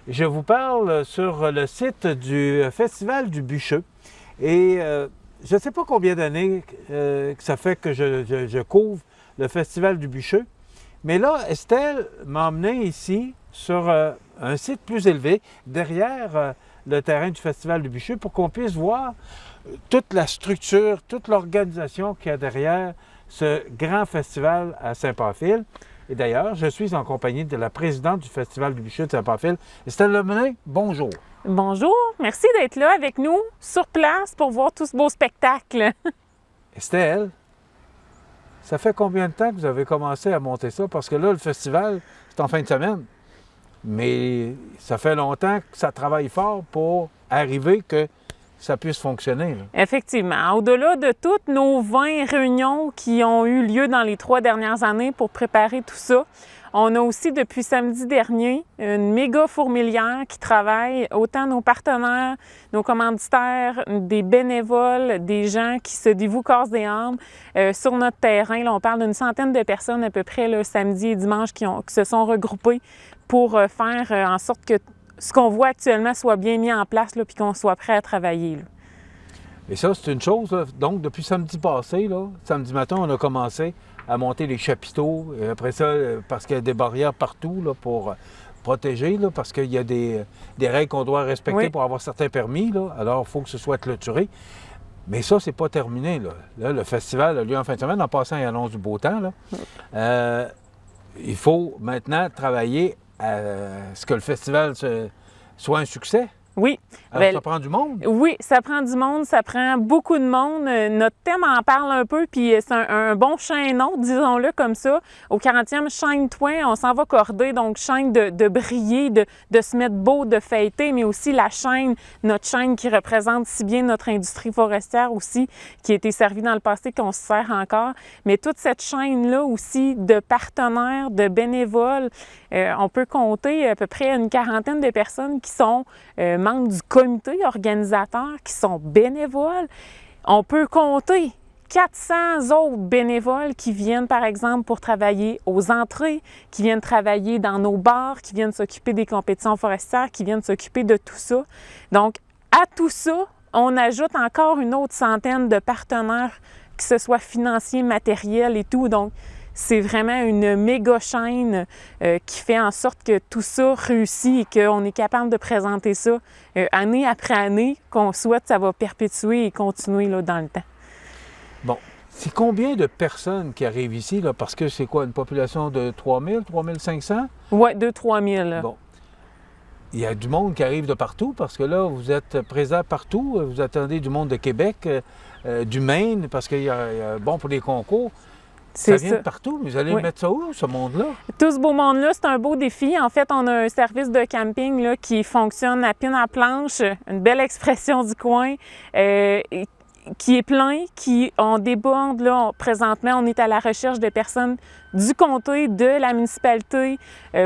Je vous parle sur le site du Festival du Bûcheux. Et je ne sais pas combien d'années que ça fait que je couvre le Festival du Bûcheux. Mais là, Estelle m'a emmené ici sur un site plus élevé, derrière le terrain du Festival du Bûcheux, pour qu'on puisse voir toute la structure, toute l'organisation qu'il y a derrière ce grand festival à Saint-Pamphile. Et d'ailleurs, je suis en compagnie de la présidente du Festival du Bûcheux de Saint-Pamphile, Estelle Lemenet. Bonjour. Bonjour, merci d'être là avec nous, sur place, pour voir tout ce beau spectacle. Estelle, ça fait combien de temps que vous avez commencé à monter ça? Parce que là, le festival, c'est en fin de semaine. Mais ça fait longtemps que ça travaille fort pour arriver que ça puisse fonctionner. Là. Effectivement. Au-delà de toutes nos 20 réunions qui ont eu lieu dans les 3 dernières années pour préparer tout ça, on a aussi, depuis samedi dernier, une méga fourmilière qui travaille, autant nos partenaires, nos commanditaires, des bénévoles, des gens qui se dévouent corps et âme sur notre terrain. Là, on parle d'une centaine de personnes à peu près, là, samedi et dimanche, qui se sont regroupées pour faire en sorte que ce qu'on voit actuellement soit bien mis en place, puis qu'on soit prêt à travailler. Là. Et ça, c'est une chose. Là. Donc, depuis samedi passé, là, samedi matin, on a commencé à monter les chapiteaux. Et après ça, parce qu'il y a des barrières partout là, pour protéger, là, parce qu'il y a des règles qu'on doit respecter pour avoir certains permis. Là. Alors, il faut que ce soit clôturé. Mais ça, c'est pas terminé. Là. Là, le festival a lieu en fin de semaine. En passant, il annonce du beau temps. Là. Il faut maintenant travailler à ce que le festival soit un succès. Oui. Alors, ça prend du monde? Oui, ça prend du monde, ça prend beaucoup de monde. Notre thème en parle un peu, puis c'est un bon chaînon, disons-le comme ça. Au 40e, shine-toi, on s'en va corder, donc chaîne de briller, de se mettre beau, de fêter, mais aussi la chaîne, notre chaîne qui représente si bien notre industrie forestière aussi, qui a été servie dans le passé, qu'on se sert encore. Mais toute cette chaîne-là aussi de partenaires, de bénévoles, on peut compter à peu près une quarantaine de personnes qui sont membres du comité organisateur, qui sont bénévoles. On peut compter 400 autres bénévoles qui viennent, par exemple, pour travailler aux entrées, qui viennent travailler dans nos bars, qui viennent s'occuper des compétitions forestières, qui viennent s'occuper de tout ça. Donc, à tout ça, on ajoute encore une autre centaine de partenaires, que ce soit financiers, matériels et tout. Donc, c'est vraiment une méga chaîne qui fait en sorte que tout ça réussit et qu'on est capable de présenter ça année après année, qu'on souhaite ça va perpétuer et continuer là, dans le temps. Bon, c'est combien de personnes qui arrivent ici? Là, parce que c'est quoi, une population de 3 000, 3 500? Oui, 2-3 000. Bon. Il y a du monde qui arrive de partout parce que là, vous êtes présents partout. Vous attendez du monde de Québec, du Maine, parce qu'il y a bon, pour les concours. Ça vient de partout, mais vous allez mettre ça où, ce monde-là? Tout ce beau monde-là, c'est un beau défi. En fait, on a un service de camping là, qui fonctionne à pine à planche, une belle expression du coin, qui est plein, on déborde. Là, présentement, on est à la recherche de personnes du comté, de la municipalité,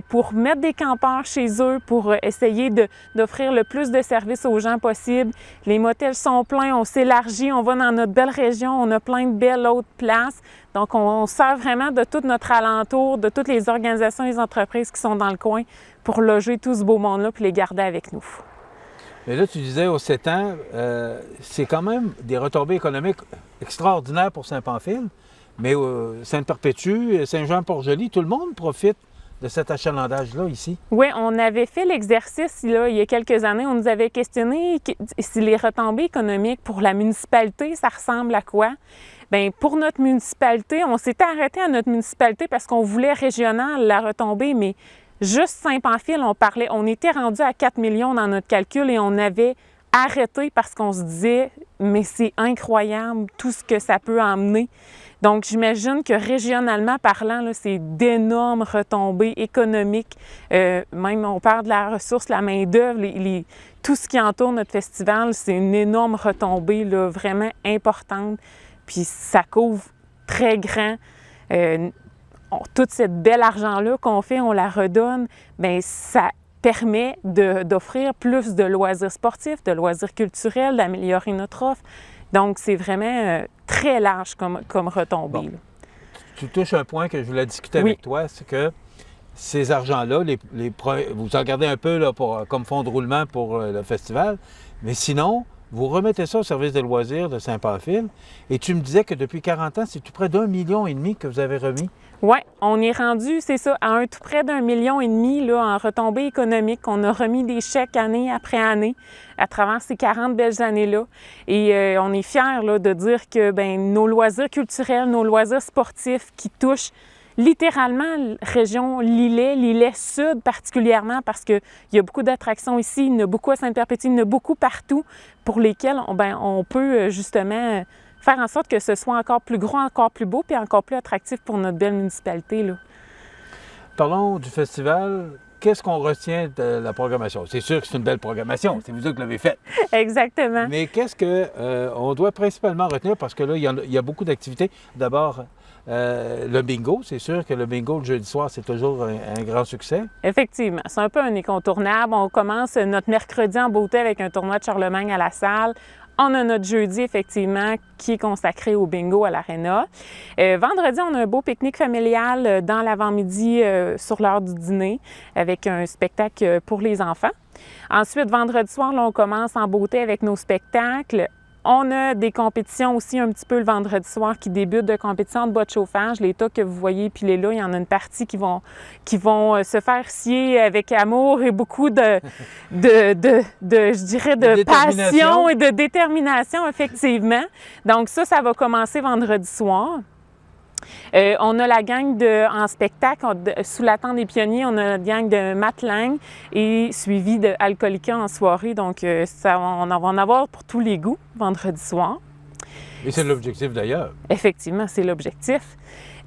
pour mettre des campeurs chez eux, pour essayer d'offrir le plus de services aux gens possible. Les motels sont pleins, on s'élargit, on va dans notre belle région, on a plein de belles autres places. Donc, on sert vraiment de tout notre alentour, de toutes les organisations et les entreprises qui sont dans le coin pour loger tout ce beau monde-là puis les garder avec nous. Mais là, tu disais, aux 7 ans, c'est quand même des retombées économiques extraordinaires pour Saint-Pamphile, mais Sainte-Perpétue, Saint-Jean-Port-Joli, tout le monde profite de cet achalandage-là ici. Oui, on avait fait l'exercice là, il y a quelques années. On nous avait questionné si les retombées économiques pour la municipalité, ça ressemble à quoi? Bien, pour notre municipalité, on s'était arrêté à notre municipalité parce qu'on voulait régional la retombée, mais juste Saint-Pamphile, on était rendu à 4 millions dans notre calcul et on avait arrêté parce qu'on se disait, mais c'est incroyable tout ce que ça peut emmener. Donc, j'imagine que régionalement parlant, là, c'est d'énormes retombées économiques. Même, on parle de la ressource, la main-d'œuvre, tout ce qui entoure notre festival, c'est une énorme retombée là, vraiment importante. Puis, ça couvre très grand. Tout ce bel argent-là qu'on fait, on la redonne, bien, ça permet d'offrir plus de loisirs sportifs, de loisirs culturels, d'améliorer notre offre. Donc, c'est vraiment très large comme retombée. Bon. Tu touches un point que je voulais discuter avec toi, c'est que ces argents-là, vous en gardez un peu là, comme fonds de roulement pour le festival, mais sinon, vous remettez ça au service des loisirs de Saint-Pamphile. Et tu me disais que depuis 40 ans, c'est tout près d'1,5 million que vous avez remis. Oui, on est rendu, c'est ça, à tout près d'1,5 million là, en retombées économiques. On a remis des chèques année après année à travers ces 40 belles années-là. Et on est fiers là, de dire que nos loisirs culturels, nos loisirs sportifs qui touchent littéralement région Lillet Sud particulièrement, parce qu'il y a beaucoup d'attractions ici, il y en a beaucoup à Sainte-Perpétue, il y en a beaucoup partout pour lesquels on peut justement faire en sorte que ce soit encore plus gros, encore plus beau, puis encore plus attractif pour notre belle municipalité, là. Parlons du festival. Qu'est-ce qu'on retient de la programmation? C'est sûr que c'est une belle programmation, c'est vous qui l'avez faite. Exactement. Mais qu'est-ce qu'on doit principalement retenir? Parce que là, il y a beaucoup d'activités. D'abord, le bingo. C'est sûr que le bingo le jeudi soir, c'est toujours un grand succès. Effectivement. C'est un peu un incontournable. On commence notre mercredi en beauté avec un tournoi de Charlemagne à la salle. On a notre jeudi, effectivement, qui est consacré au bingo à l'Arena. Vendredi, on a un beau pique-nique familial dans l'avant-midi sur l'heure du dîner avec un spectacle pour les enfants. Ensuite, vendredi soir, là, on commence en beauté avec nos spectacles. On a des compétitions aussi un petit peu le vendredi soir qui débutent de compétitions de bois de chauffage. Les tas que vous voyez pilés là, il y en a une partie qui vont se faire scier avec amour et beaucoup de je dirais, de passion et de détermination, effectivement. Donc ça va commencer vendredi soir. On a la gang en spectacle, sous la tente des pionniers, on a la gang de Matlang et suivi de Alcoolica en soirée. Donc, on va en avoir pour tous les goûts vendredi soir. Et c'est l'objectif d'ailleurs. Effectivement, c'est l'objectif.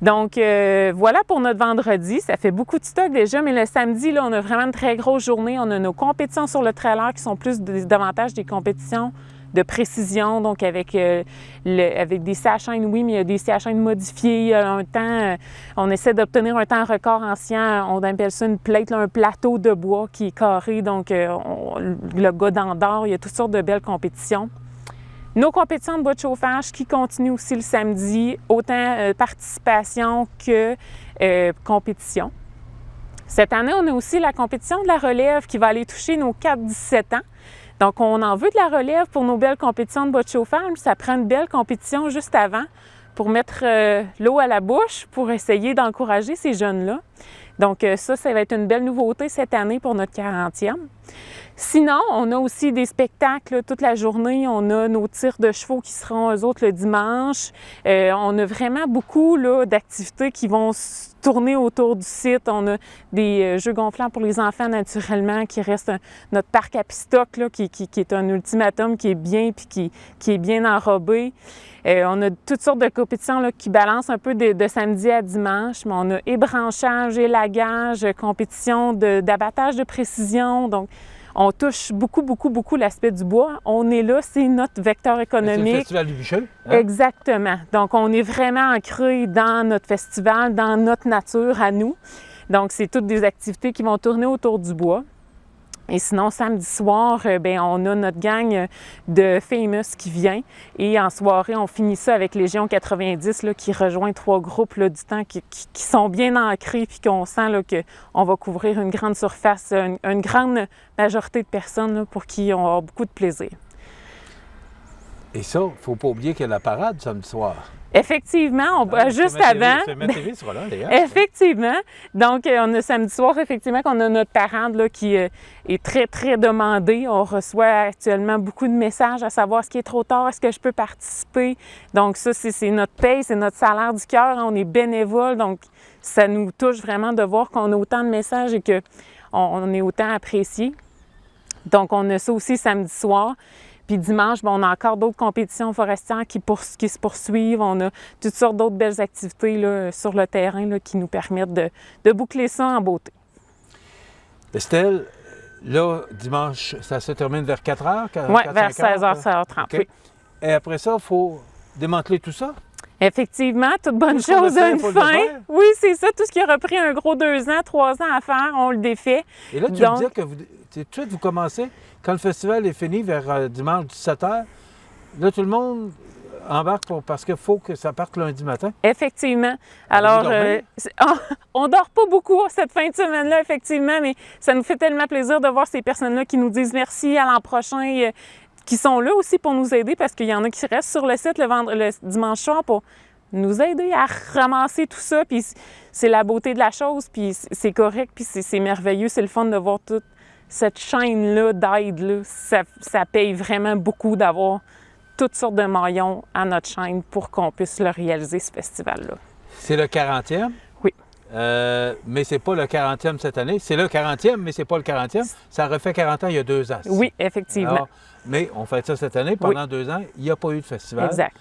Donc, voilà pour notre vendredi. Ça fait beaucoup de stock déjà, mais le samedi, là, on a vraiment une très grosse journée. On a nos compétitions sur le trailer qui sont davantage des compétitions de précision, donc avec des scies à chaîne, oui, mais il y a des scies à chaîne modifiées. On essaie d'obtenir un temps record ancien. On appelle ça une plate, là, un plateau de bois qui est carré, donc le godin d'or. Il y a toutes sortes de belles compétitions. Nos compétitions de bois de chauffage qui continuent aussi le samedi, autant participation que compétition. Cette année, on a aussi la compétition de la relève qui va aller toucher nos 4-17 ans. Donc, on en veut de la relève pour nos belles compétitions de bois de chauffage. Ça prend une belle compétition juste avant pour mettre l'eau à la bouche, pour essayer d'encourager ces jeunes-là. Donc, ça va être une belle nouveauté cette année pour notre 40e. Sinon, on a aussi des spectacles toute la journée. On a nos tirs de chevaux qui seront eux autres le dimanche. On a vraiment beaucoup d'activités qui vont se tourner autour du site. On a des jeux gonflants pour les enfants naturellement qui reste notre parc à pistoc là, qui est un ultimatum qui est bien puis qui est bien enrobé. On a toutes sortes de compétitions là, qui balancent un peu de samedi à dimanche, mais on a ébranchage, élagage, compétition d'abattage de précision. Donc, on touche beaucoup l'aspect du bois. On est là, c'est notre vecteur économique. C'est le Festival du Bûcheux, hein? Exactement. Donc, on est vraiment ancré dans notre festival, dans notre nature à nous. Donc, c'est toutes des activités qui vont tourner autour du bois. Et sinon, samedi soir, on a notre gang de Famous qui vient. Et en soirée, on finit ça avec Légion 90 là, qui rejoint 3 groupes là, du temps qui sont bien ancrés puis qu'on sent là, qu'on va couvrir une grande surface, une grande majorité de personnes là, pour qui on aura beaucoup de plaisir. Et ça, il ne faut pas oublier qu'il y a la parade samedi soir. Effectivement, juste avant. TV sera là, d'ailleurs. Effectivement. Donc, on a samedi soir, effectivement, qu'on a notre parade là, qui est très, très demandée. On reçoit actuellement beaucoup de messages à savoir est-ce qu'il est trop tard, est-ce que je peux participer. Donc, ça, c'est notre paye, c'est notre salaire du cœur. On est bénévole. Donc, ça nous touche vraiment de voir qu'on a autant de messages et qu'on est autant apprécié. Donc, on a ça aussi samedi soir. Puis dimanche, on a encore d'autres compétitions forestières qui se poursuivent. On a toutes sortes d'autres belles activités là, sur le terrain là, qui nous permettent de boucler ça en beauté. Estelle, là, dimanche, ça se termine vers 4 heures? Oui, vers 16h, 16h30. Okay. Oui. Et après ça, il faut démanteler tout ça? Effectivement, toute bonne chose a une fin. Oui, c'est ça. Tout ce qui aura pris un gros 2 ans, 3 ans à faire, on le défait. Et là, tu me disais que tout de suite, vous commencez, quand le festival est fini, vers dimanche 17h, là, tout le monde embarque parce qu'il faut que ça parte lundi matin. Effectivement. Alors, on dort pas beaucoup cette fin de semaine-là, effectivement, mais ça nous fait tellement plaisir de voir ces personnes-là qui nous disent merci à l'an prochain, qui sont là aussi pour nous aider, parce qu'il y en a qui restent sur le site le dimanche soir pour nous aider à ramasser tout ça, puis c'est la beauté de la chose, puis c'est correct, puis c'est merveilleux, c'est le fun de voir toute cette chaîne-là d'aide-là. Ça paye vraiment beaucoup d'avoir toutes sortes de maillons à notre chaîne pour qu'on puisse le réaliser, ce festival-là. C'est le 40e? Oui. Mais c'est pas le 40e cette année. C'est le 40e, mais c'est pas le 40e. Ça refait 40 ans il y a 2 ans. Oui, effectivement. Alors, mais on fait ça cette année. Pendant 2 ans, il n'y a pas eu de festival. Exact.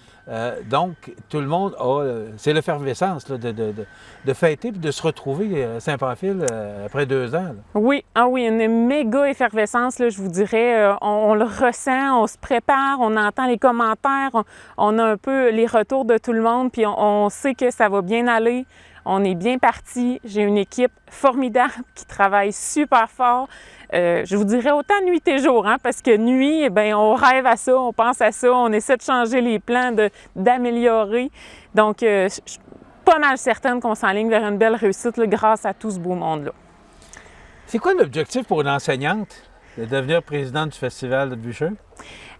Donc, tout le monde a... c'est l'effervescence là, de fêter et de se retrouver à Saint-Pamphile après 2 ans. Là. Oui, une méga effervescence, là, je vous dirais. On le ressent, on se prépare, on entend les commentaires, on a un peu les retours de tout le monde, puis on sait que ça va bien aller. On est bien parti. J'ai une équipe formidable qui travaille super fort. Je vous dirais autant nuit et jour, hein, parce que nuit, bien, on rêve à ça, on pense à ça, on essaie de changer les plans, d'améliorer. Donc, je suis pas mal certaine qu'on s'enligne vers une belle réussite là, grâce à tout ce beau monde-là. C'est quoi l'objectif pour une enseignante de devenir présidente du Festival de Bûcheux?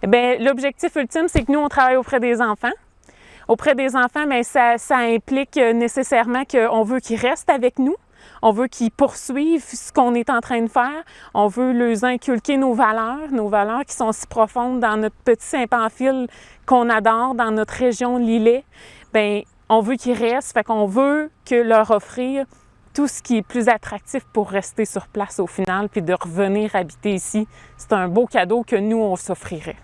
Eh bien, l'objectif ultime, c'est que nous, on travaille auprès des enfants. Auprès des enfants, bien, ça implique nécessairement qu'on veut qu'ils restent avec nous. On veut qu'ils poursuivent ce qu'on est en train de faire. On veut leur inculquer nos valeurs qui sont si profondes dans notre petit Saint-Pamphile qu'on adore, dans notre région Lillet. Bien, on veut qu'ils restent, fait qu'on veut leur offrir tout ce qui est plus attractif pour rester sur place au final, puis de revenir habiter ici. C'est un beau cadeau que nous, on s'offrirait.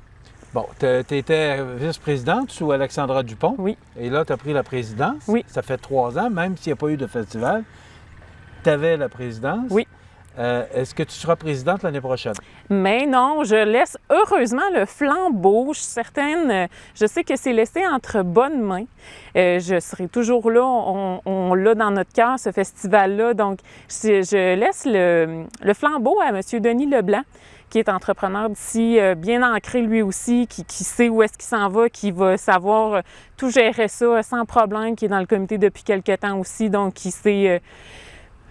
Bon, tu étais vice-présidente sous Alexandra Dupont. Oui. Et là, tu as pris la présidence. Oui. Ça fait 3 ans, même s'il n'y a pas eu de festival. Tu avais la présidence. Oui. Est-ce que tu seras présidente l'année prochaine? Mais non, je laisse heureusement le flambeau. Je suis certaine, je sais que c'est laissé entre bonnes mains. Je serai toujours là, on l'a dans notre cœur, ce festival-là. Donc, je laisse le flambeau à M. Denis Leblanc, qui est entrepreneur d'ici, bien ancré lui aussi, qui sait où est-ce qu'il s'en va, qui va savoir tout gérer ça sans problème, qui est dans le comité depuis quelque temps aussi, donc qui sait...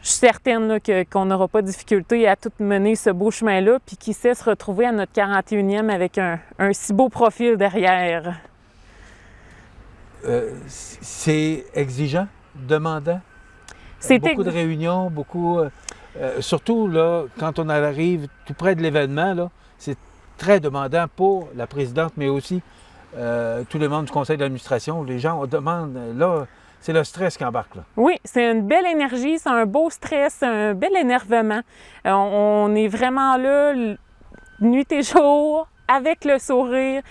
Je suis certaine là, qu'on n'aura pas de difficulté à tout mener ce beau chemin-là, puis qui sait se retrouver à notre 41e avec un si beau profil derrière. C'est exigeant, demandant. Beaucoup de réunions, beaucoup... surtout là, quand on arrive tout près de l'événement, là, c'est très demandant pour la présidente, mais aussi tous les membres du conseil d'administration. Les gens demandent... là. C'est le stress qui embarque, là. Oui, c'est une belle énergie, c'est un beau stress, un bel énervement. On est vraiment là, nuit et jour, avec le sourire,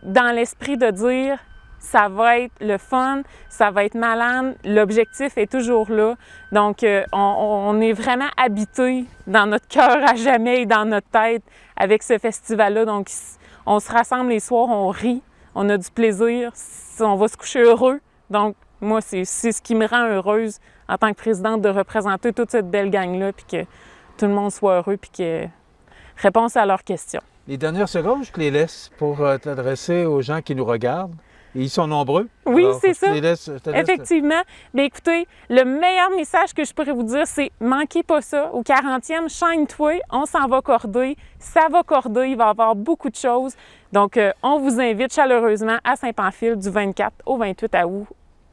dans l'esprit de dire ça va être le fun, ça va être malade, l'objectif est toujours là. Donc, on est vraiment habité dans notre cœur à jamais et dans notre tête avec ce festival-là. Donc, on se rassemble les soirs, on rit, on a du plaisir, on va se coucher heureux. Donc, moi, c'est ce qui me rend heureuse en tant que présidente de représenter toute cette belle gang-là, puis que tout le monde soit heureux, puis que réponse à leurs questions. Les dernières secondes, je te les laisse pour t'adresser aux gens qui nous regardent. Et ils sont nombreux. Oui, c'est ça. Effectivement. Bien, écoutez, le meilleur message que je pourrais vous dire, c'est manquez pas ça. Au 40e, chaîne-toi, on s'en va corder. Ça va corder, il va y avoir beaucoup de choses. Donc, on vous invite chaleureusement à Saint-Pamphile du 24 au 28 août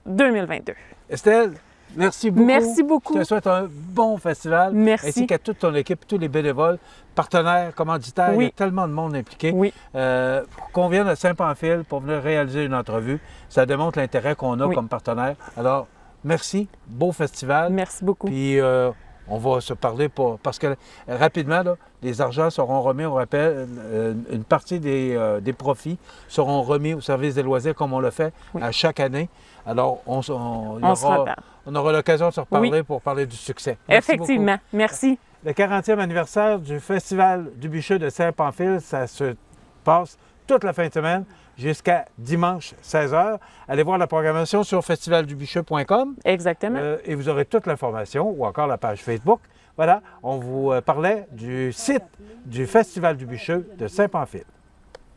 2022. Estelle, merci beaucoup. Merci beaucoup. Je te souhaite un bon festival. Merci. Ainsi qu'à toute ton équipe, tous les bénévoles, partenaires, commanditaires. Oui. Il y a tellement de monde impliqué. Oui. Qu'on vienne à Saint-Pamphile pour venir réaliser une entrevue, ça démontre l'intérêt qu'on a comme partenaire. Alors, merci. Beau festival. Merci beaucoup. Puis, on va se parler parce que rapidement, là, les argents seront remis, on rappelle, une partie des profits seront remis au service des loisirs comme on le fait à chaque année. Alors, on aura l'occasion de se reparler pour parler du succès. Merci effectivement. Beaucoup. Merci. Le 40e anniversaire du Festival du Bûcheux de Saint-Pamphile, ça se passe toute la fin de semaine jusqu'à dimanche 16h. Allez voir la programmation sur festivaldubucheux.com. Exactement. Et vous aurez toute l'information ou encore la page Facebook. Voilà, on vous parlait du site du Festival du Bûcheux de Saint-Pamphile.